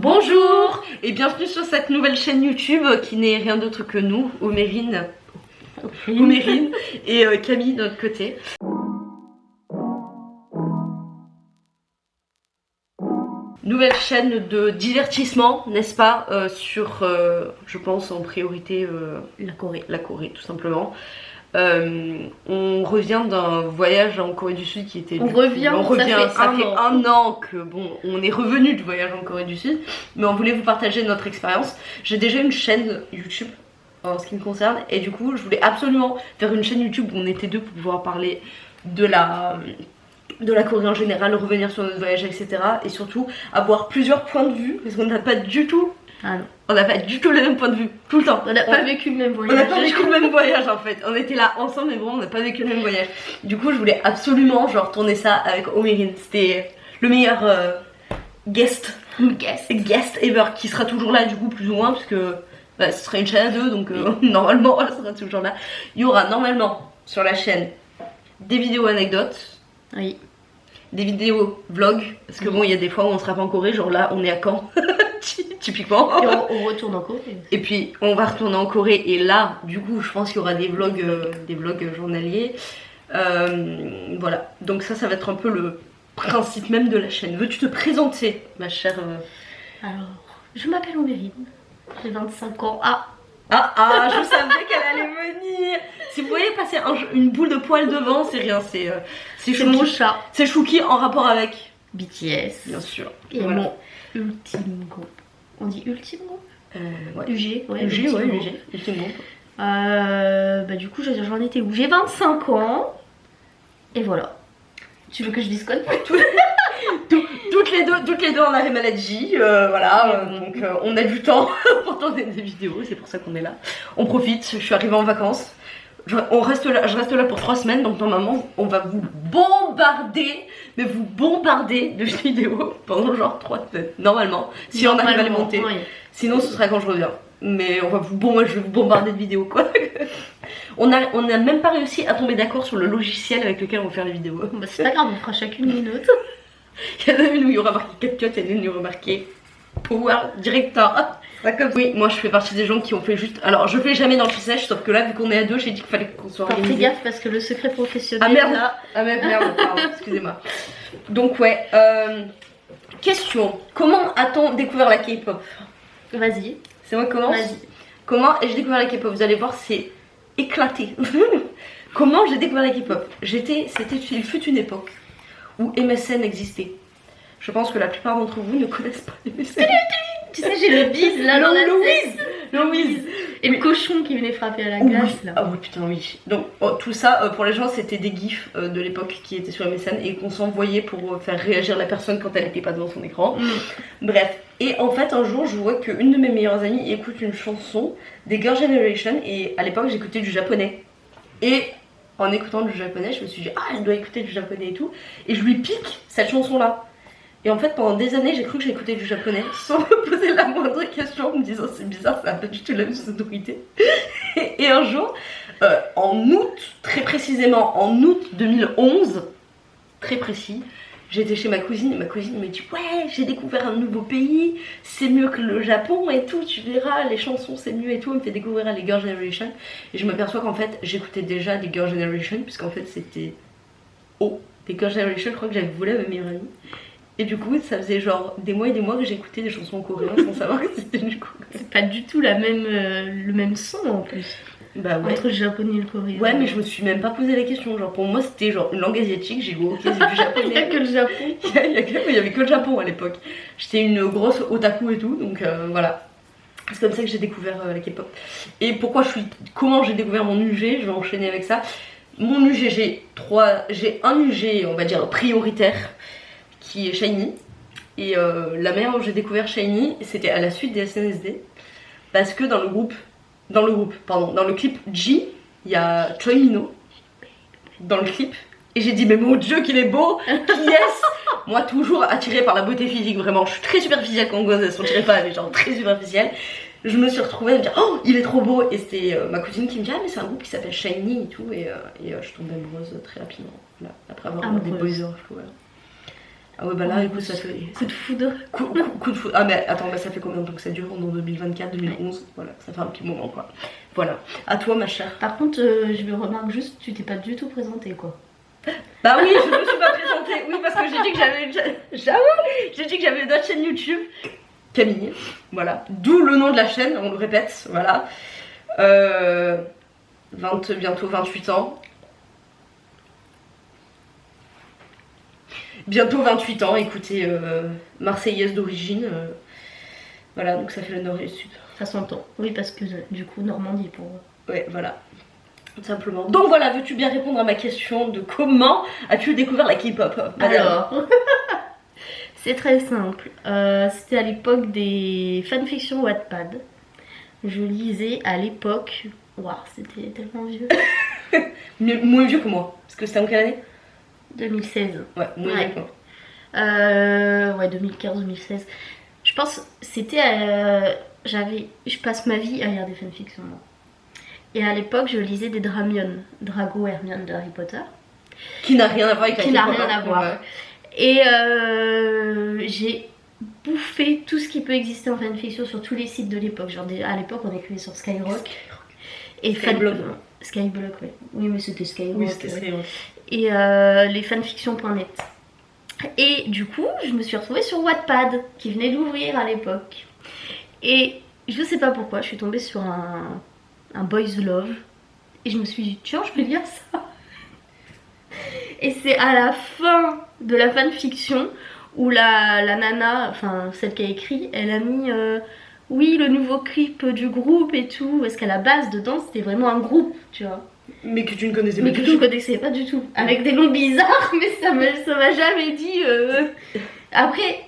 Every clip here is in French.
Bonjour et bienvenue sur cette nouvelle chaîne YouTube qui n'est rien d'autre que nous, Omérine et Camille de notre côté. Nouvelle chaîne de divertissement, n'est-ce pas, sur, je pense en priorité, la Corée tout simplement. On revient d'un voyage en Corée du Sud qui était... Ça fait un an que bon, on est revenu du voyage en Corée du Sud, mais on voulait vous partager notre expérience. J'ai déjà une chaîne YouTube en ce qui me concerne, et du coup je voulais absolument faire une chaîne YouTube où on était deux pour pouvoir parler de la Corée en général, revenir sur notre voyage, etc. Et surtout avoir plusieurs points de vue, parce qu'on n'a pas du tout... On n'a pas du tout le même point de vue, tout le temps. On n'a pas vécu le même voyage. On n'a pas vécu le même voyage en fait. On était là ensemble, mais bon, on n'a pas vécu le même voyage. Du coup, je voulais absolument genre tourner ça avec Omérine. C'était le meilleur guest ever, qui sera toujours là du coup plus ou moins, parce que bah, ce sera une chaîne à deux, donc normalement elle sera toujours là. Il y aura normalement sur la chaîne des vidéos anecdotes. Oui. Des vidéos vlogs, parce que bon, il y a des fois où on sera pas en Corée, genre là on est à Caen, typiquement. Et on retourne en Corée. Et puis on va retourner en Corée, et là, du coup, je pense qu'il y aura des vlogs journaliers. Voilà, donc ça va être un peu le principe même de la chaîne. Veux-tu te présenter, ma chère Alors, je m'appelle Omérine, j'ai 25 ans. je savais qu'elle allait venir. Si vous voyez passer une boule de poils devant, c'est rien, c'est mon chat. C'est Chouki en rapport avec BTS. bien sûr. Et voilà. mon ultime groupe. On dit ultime groupe Ouais. UG, ouais. Ultime groupe. Bah du coup j'en étais où? J'ai 25 ans. Et voilà. Tu veux que je dise quoi? Toutes les deux on a les maladies, voilà, donc on a du temps pour tourner des vidéos, c'est pour ça qu'on est là. On profite, je suis arrivée en vacances, je reste là pour 3 semaines, donc normalement on va vous bombarder de vidéos pendant genre 3 semaines, normalement, si on arrive à les monter, oui. Sinon ce sera quand je reviens. Mais moi je vais vous bombarder de vidéos quoi. On a même pas réussi à tomber d'accord sur le logiciel avec lequel on va faire les vidéos. Bah c'est pas grave, on fera chacune une autre. Il y en a une où il y aura marqué CapCut et une où il y aura marqué Power Director. Comme... Oui, moi je fais partie des gens qui ont fait juste... Alors je fais jamais dans le fissage, sauf que là vu qu'on est à deux, j'ai dit qu'il fallait qu'on soit organisé. Fais gaffe parce que le secret professionnel... Ah merde là. Merde, pardon, excusez-moi. Donc ouais, question. Comment a-t-on découvert la K-pop? Vas-y. C'est moi qui commence? Vas-y. Comment ai-je découvert la K-pop? Vous allez voir, c'est éclaté. Comment j'ai découvert la K-pop? Il fut une époque où MSN existait. Je pense que la plupart d'entre vous ne connaissent pas MSN. Tu sais, j'ai le bise là dans la tête. Louise. Et le cochon qui venait frapper à la glace là. Ah oui, putain, oui. Donc tout ça, pour les gens, c'était des gifs de l'époque qui étaient sur MSN et qu'on s'envoyait pour faire réagir la personne quand elle n'était pas devant son écran. Bref. Et en fait, un jour, je vois qu'une de mes meilleures amies écoute une chanson des Girl Generation, et à l'époque, j'écoutais du japonais. Et en écoutant du japonais, je me suis dit, ah, elle doit écouter du japonais et tout. Et je lui pique cette chanson-là. Et en fait, pendant des années, j'ai cru que j'écoutais du japonais sans me poser la moindre question, en me disant, c'est bizarre, ça n'a pas du tout la même sonorité. Et un jour, en août, très précisément en août 2011, très précis, j'étais chez ma cousine et ma cousine me dit, ouais, j'ai découvert un nouveau pays, c'est mieux que le Japon et tout, tu verras, les chansons c'est mieux et tout. Elle me fait découvrir les Girl Generation, et je m'aperçois qu'en fait j'écoutais déjà les Girl Generation, puisqu'en fait c'était des Girl Generation, je crois que j'avais volé à ma meilleure amie. Et du coup ça faisait genre des mois et des mois que j'écoutais des chansons coréennes sans savoir que c'était du coup. C'est pas du tout le même son en plus. Bah ouais. Entre le japonais et le coréen. Ouais, mais je me suis même pas posé la question. Genre pour moi c'était genre une langue asiatique. J'ai dit ok, c'est du japonais. Il y a que le Japon. Il y avait que le Japon à l'époque. J'étais une grosse otaku et tout, donc voilà. C'est comme ça que j'ai découvert la K-pop. Et comment j'ai découvert mon UG? Je vais enchaîner avec ça. Mon UG, j'ai un UG, on va dire prioritaire, qui est SHINee. Et la manière dont j'ai découvert SHINee, c'était à la suite des SNSD, parce que dans le clip G, il y a Choi Minho dans le clip, et j'ai dit mais mon dieu qu'il est beau, qui est-ce? Moi toujours attirée par la beauté physique, vraiment, je suis très superficielle quand elles sont tirées pas, mais genre très superficielle. Je me suis retrouvée à me dire oh il est trop beau, et c'était ma cousine qui me dit ah mais c'est un groupe qui s'appelle SHINee et tout, et je suis tombée amoureuse très rapidement, là, après avoir regardé Boys Over Flower. Ah ouais, bah là, écoute, ça fait. Coup de foudre. Coup de foudre. Ah, mais attends, bah, ça fait combien de temps que ça dure? En 2024, 2011. Voilà, ça fait un petit moment quoi. Voilà. À toi, ma chère. Par contre, je me remarque juste, tu t'es pas du tout présentée quoi. Bah oui, je me suis pas présentée. Oui, parce que j'ai dit que j'avoue, j'ai dit que j'avais une autre chaîne YouTube. Camille. Voilà. D'où le nom de la chaîne, on le répète. Voilà. 20, bientôt 28 ans. Bientôt 28 ans, écoutez, Marseillaise d'origine. Voilà, donc ça fait le nord et le sud. Ça s'entend. Oui, parce que du coup, Normandie pour. Ouais, voilà. Tout simplement. Donc voilà, veux-tu bien répondre à ma question de comment as-tu découvert la K-pop? Alors, c'est très simple. C'était à l'époque des fanfictions Wattpad. Je lisais à l'époque. Waouh, c'était tellement vieux. Moins vieux que moi. Parce que c'était en quelle année? 2016. Ouais, moins vieux que moi. Ouais, 2015-2016. Je pense c'était je passe ma vie à lire des fanfictions moi. Et à l'époque je lisais des Dramion, Drago Hermione de Harry Potter. Qui n'a rien à voir avec la Qui n'a K-pop, rien à voir. Ouais. Et j'ai bouffé tout ce qui peut exister en fanfiction sur tous les sites de l'époque. Genre à l'époque on écrivait sur Skyrock. Et Skyblock. Skyblock, ouais. Oui mais c'était Skyrock. Oui, c'était Skyrock. Et les fanfictions.net. Et du coup, je me suis retrouvée sur Wattpad, qui venait d'ouvrir à l'époque. Et je sais pas pourquoi, je suis tombée sur un Boys Love. Et je me suis dit, tiens, je vais lire ça. Et c'est à la fin de la fanfiction où la nana, enfin celle qui a écrit, elle a mis oui, le nouveau clip du groupe et tout. Parce qu'à la base, dedans, c'était vraiment un groupe, tu vois. Mais que tu ne connaissais pas Mais du que tout. je connaissais pas du tout. Avec des noms bizarres, mais ça m'a jamais dit. Après,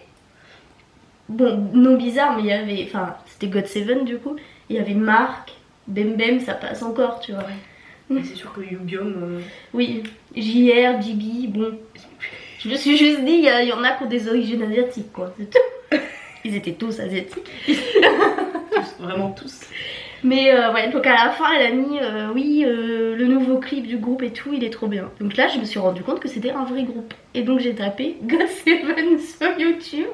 bon, noms bizarres, mais il y avait. Enfin, c'était God7 du coup. Il y avait Marc, Bem Bem, ça passe encore, tu vois. Mais c'est sûr que Yubium. Oui, JR, Jibi, bon. Je me suis juste dit, il y en a qui ont des origines asiatiques, quoi. C'est tout. Ils étaient tous asiatiques. Vraiment tous. Mais ouais, donc à la fin, elle a mis oui, le nouveau clip du groupe et tout, il est trop bien. Donc là, je me suis rendu compte que c'était un vrai groupe. Et donc j'ai tapé God7 sur YouTube.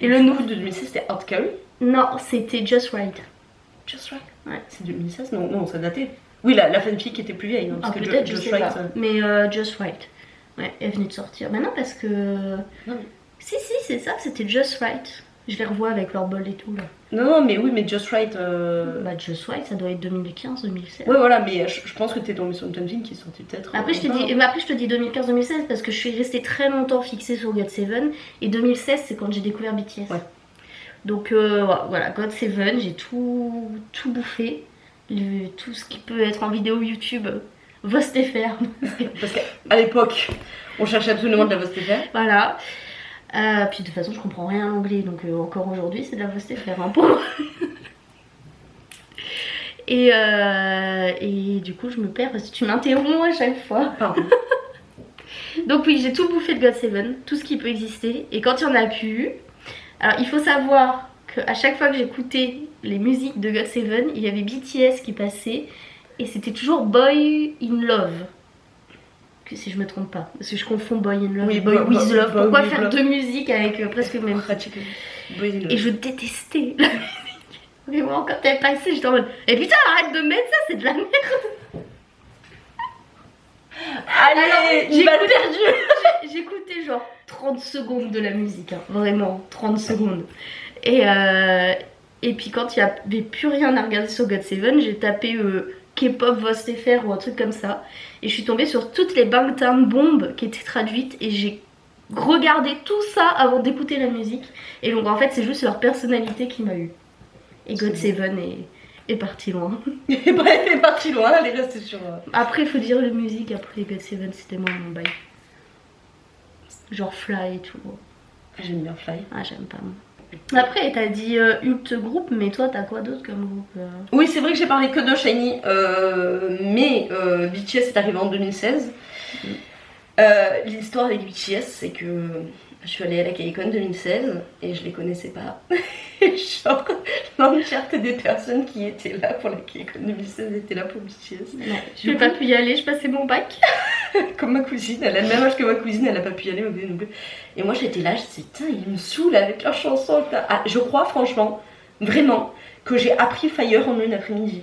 Et le nouveau de 2016, c'était Art Carry. Non, c'était Just Right. Just Right. Ouais. C'est 2016? Non, ça datait. Oui, la fanfic était plus vieille. Hein, parce que peut-être, je Just sais Right. pas. Mais Just Right. Ouais, elle venait de sortir. Maintenant, parce que. Non. Si, c'est ça, c'était Just Right. Je les revois avec leur bol et tout là. Non, mais oui, mais Just Right. Bah, Just Right, ça doit être 2015-2016. Ouais, voilà, mais je pense que t'es tombée sur une fanfic qui est sortie peut-être. Après, je te dis 2015-2016 parce que je suis restée très longtemps fixée sur God7. Et 2016, c'est quand j'ai découvert BTS. Ouais. Donc voilà, God7, j'ai tout bouffé. Tout ce qui peut être en vidéo YouTube, VostFR. Parce qu'à l'époque, on cherchait absolument de la VostFR. Voilà. Puis de toute façon, je comprends rien à l'anglais, donc encore aujourd'hui, c'est de la VostFR hein, pour moi. Et du coup, je me perds parce que tu m'interromps à chaque fois. Pardon. Donc oui, j'ai tout bouffé de God7, tout ce qui peut exister. Et quand il n'y en a plus, alors il faut savoir qu'à chaque fois que j'écoutais les musiques de God7, il y avait BTS qui passait et c'était toujours Boy in Love. Que si je me trompe pas, parce que je confonds Boy in Love et Boy with Love. Pourquoi faire deux musiques avec presque le même titre? Et je détestais la musique. Vraiment, quand elle passait, j'étais en mode eh putain, arrête de mettre ça, c'est de la merde. Allez, j'ai pas perdu. J'écoutais genre 30 secondes de la musique, hein, vraiment 30 secondes. Et puis quand il n'y avait plus rien à regarder sur God7, j'ai tapé K-pop VostFR ou un truc comme ça. Et je suis tombée sur toutes les Bangtan bombes qui étaient traduites et j'ai regardé tout ça avant d'écouter la musique. Et donc en fait c'est juste leur personnalité qui m'a eu. Et God7 est parti loin. Et bref, elle est partie loin, elle est restée sur. Après, il faut dire la musique, après God7, c'était moi mon bail. Genre Fly et tout. J'aime bien Fly. Ah, j'aime pas moi. Après, t'as dit Ult Group, mais toi, t'as quoi d'autre comme groupe Oui, c'est vrai que j'ai parlé que de Shiny, mais BTS est arrivé en 2016. L'histoire avec BTS, c'est que je suis allée à la KCON 2016 et je les connaissais pas. Genre, l'entièreté des personnes qui étaient là pour la KCON 2016 étaient là pour BTS. Non, je n'ai pas pu y aller, je passais mon bac. comme ma cousine, elle a le même âge que ma cousine, elle a pas pu y aller, ma cousine non plus. Et moi j'étais là, je disais, putain, ils me saoulent avec leurs chansons. Ah, je crois franchement, vraiment, que j'ai appris Fire en une après-midi.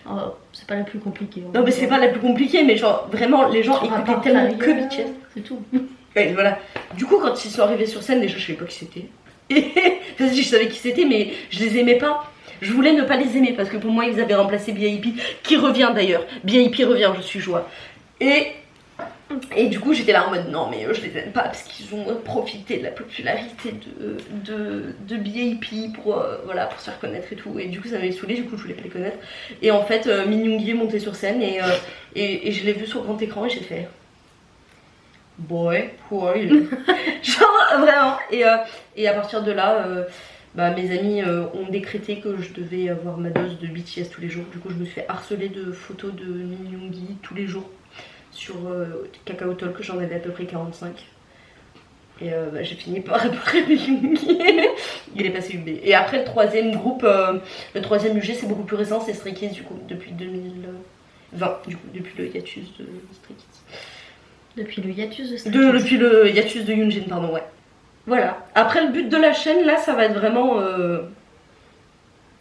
Oh, c'est pas la plus compliquée. Non mais c'est pas la plus compliquée, mais genre vraiment les gens écoutaient tellement que BTS. C'est tout. Et voilà. Du coup quand ils sont arrivés sur scène, déjà je savais pas qui c'était. Enfin si je savais qui c'était mais je les aimais pas. Je voulais ne pas les aimer parce que pour moi ils avaient remplacé BIP, qui revient d'ailleurs. BIP revient, je suis joie. Et du coup j'étais là en mode non mais je les aime pas parce qu'ils ont profité de la popularité de BIP pour, voilà, pour se faire connaître et tout. Et du coup ça m'avait saoulé, du coup je voulais pas les connaître. Et en fait Min Yoongi est monté sur scène et je l'ai vu sur grand écran et j'ai fait boy, genre vraiment. Et à partir de là, mes amis ont décrété que je devais avoir ma dose de BTS tous les jours. Du coup je me suis fait harceler de photos de Min Yoongi tous les jours. Sur Kakao Talk, j'en avais à peu près 45. Et j'ai fini par réparer mes Yoongi. Il est passé UB. Et après le troisième groupe, le troisième UG c'est beaucoup plus récent, c'est Stray Kids du coup, depuis 2020, du coup, depuis le hiatus de Stray Kids. Depuis le hiatus de Stray Kids. Depuis le hiatus de Yoonjin, pardon, ouais. Voilà. Après le but de la chaîne là, ça va être vraiment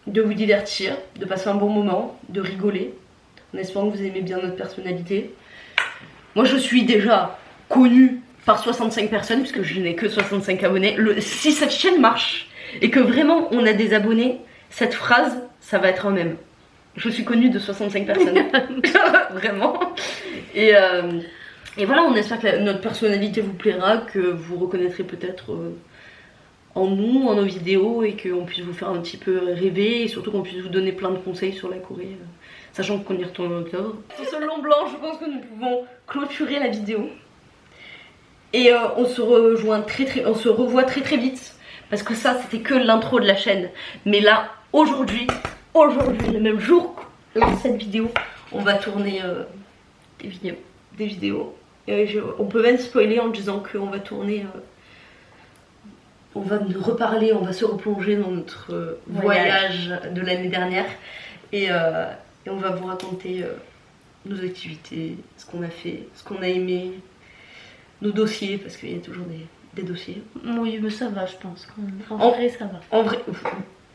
de vous divertir, de passer un bon moment, de rigoler, en espérant que vous aimez bien notre personnalité. Moi je suis déjà connue par 65 personnes puisque je n'ai que 65 abonnés. Si cette chaîne marche et que vraiment on a des abonnés, cette phrase ça va être un mème. Je suis connue de 65 personnes. Vraiment. Et voilà, on espère que notre personnalité vous plaira, que vous reconnaîtrez peut-être en nous, en nos vidéos et qu'on puisse vous faire un petit peu rêver et surtout qu'on puisse vous donner plein de conseils sur la Corée. Sachant qu'on y retourne en octobre. Sur ce long blanc, je pense que nous pouvons clôturer la vidéo. Et on se revoit très vite. Parce que ça, c'était que l'intro de la chaîne. Mais là, aujourd'hui, le même jour que cette vidéo, on va tourner des vidéos. On peut même spoiler en disant qu'on va tourner... on va nous reparler, on va se replonger dans notre voyage de l'année dernière. Et on va vous raconter nos activités, ce qu'on a fait, ce qu'on a aimé, nos dossiers, parce qu'il y a toujours des dossiers. Oui, mais ça va, je pense. En vrai, ça va. En vrai,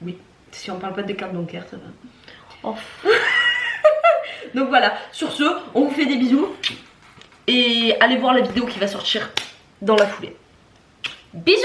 oui. Si on parle pas de cartes bancaires, ça va. Oh. Donc voilà, sur ce, on vous fait des bisous. Et allez voir la vidéo qui va sortir dans la foulée. Bisous!